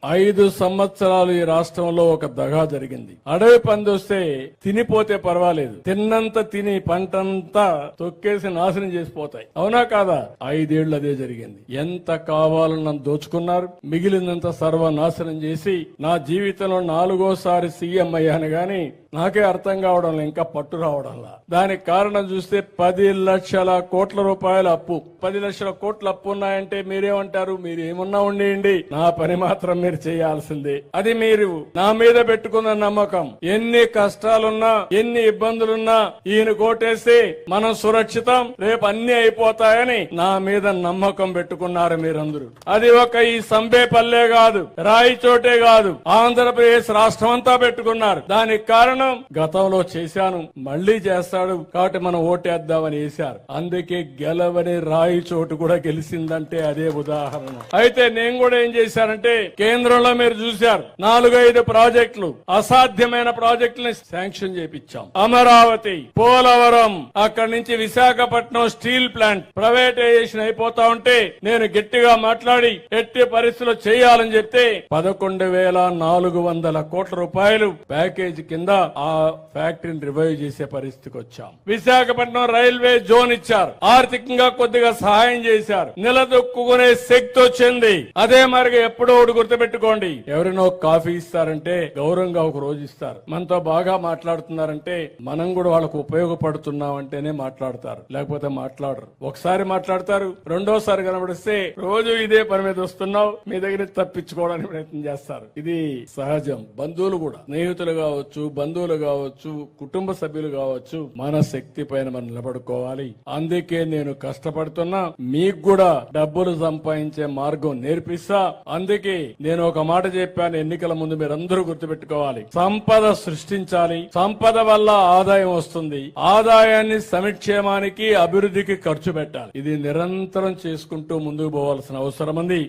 5 సంవత్సరాలు ఈ రాష్ట్రంలో ఒక దగా జరిగింది. అడవి పంది వస్తే తినిపోతే పర్వాలేదు, తిన్నంత తిని పంటంతా తొక్కేసి నాశనం చేసిపోతాయి. అవునా కాదా? 5 ఏళ్లు అదే జరిగింది. ఎంత కావాలన్న దోచుకున్నారు, మిగిలినంత సర్వనాశనం చేసి నా జీవితంలో 4వ సారి సీఎం అయ్యాను గాని నాకే అర్థం కావడం ఇంకా పట్టు రావడంలా. దానికి కారణం చూస్తే 10 లక్షల కోట్ల రూపాయల అప్పు. 10 లక్షల కోట్ల అప్పు ఉన్నాయంటే మీరేమంటారు? మీరు ఏమన్నా ఉండేయండి, నా పని మాత్రం మీరు చేయాల్సిందే. అది మీరు నా మీద పెట్టుకున్న నమ్మకం. ఎన్ని కష్టాలున్నా ఎన్ని ఇబ్బందులున్నా ఈయన కోటేసి మనం సురక్షితం, రేపు అన్ని అయిపోతాయని నా మీద నమ్మకం పెట్టుకున్నారు మీరందరూ. అది ఒక ఈ సంబేపల్లె కాదు, రాయిచోటే కాదు, ఆంధ్రప్రదేశ్ రాష్ట్రం అంతా పెట్టుకున్నారు. దానికి కారణం గతంలో చేశాను, మళ్లీ చేస్తాడు కాబట్టి మనం ఓటేద్దామని వేశారు. అందుకే గెలవని రాయిచోటు కూడా గెలిచిందంటే అదే ఉదాహరణ. అయితే నేను కూడా ఏం చేశానంటే, కేంద్రంలో మీరు చూశారు 4-5 ప్రాజెక్టులు, అసాధ్యమైన ప్రాజెక్టులను శాంక్షన్ చేపించాం. అమరావతి, పోలవరం, అక్కడి నుంచి విశాఖపట్నం స్టీల్ ప్లాంట్ ప్రైవేటైజేషన్ అయిపోతా ఉంటే నేను గట్టిగా మాట్లాడి ఎట్టి పరిస్థితుల్లో చేయాలని చెప్తే 11,400 కోట్ల రూపాయలు ప్యాకేజీ కింద ఆ ఫ్యాక్టరీని రివైవ్ చేసే పరిస్థితికి వచ్చాం. విశాఖపట్నం రైల్వే జోన్ ఇచ్చారు, ఆర్థికంగా కొద్దిగా సహాయం చేశారు, నిలదొక్కునే శక్తి వచ్చింది. అదే మరిగా ఎప్పుడో ఒకటి గుర్తుపెట్టుకోండి, ఎవరైనా కాఫీ ఇస్తారంటే గౌరవంగా ఒక రోజు ఇస్తారు. మనతో బాగా మాట్లాడుతున్నారంటే మనం కూడా వాళ్ళకు ఉపయోగపడుతున్నామంటేనే మాట్లాడతారు, లేకపోతే మాట్లాడరు. ఒకసారి మాట్లాడతారు, రెండోసారి కనబడిస్తే రోజు ఇదే పని మీద వస్తున్నావు, మీ దగ్గర తప్పించుకోవడానికి ప్రయత్నం చేస్తారు. ఇది సహజం. బంధువులు కూడా, స్నేహితులు కావచ్చు, బంధువులు కావచ్చు, కుటుంబ సభ్యులు కావచ్చు, మన శక్తి పైన మనం నిలబడుకోవాలి. అందుకే నేను కష్టపడుతున్నా, మీకు కూడా డబ్బులు సంపాదించే మార్గం నేర్పిస్తా. అందుకే నేను ఒక మాట చెప్పాను ఎన్నికల ముందు, మీరందరూ గుర్తుపెట్టుకోవాలి, సంపద సృష్టించాలి, సంపద వల్ల ఆదాయం వస్తుంది, ఆదాయాన్ని సంక్షేమానికి అభివృద్ధికి ఖర్చు పెట్టాలి. ఇది నిరంతరం చేసుకుంటూ ముందుకు పోవాల్సిన అవసరం ఉంది.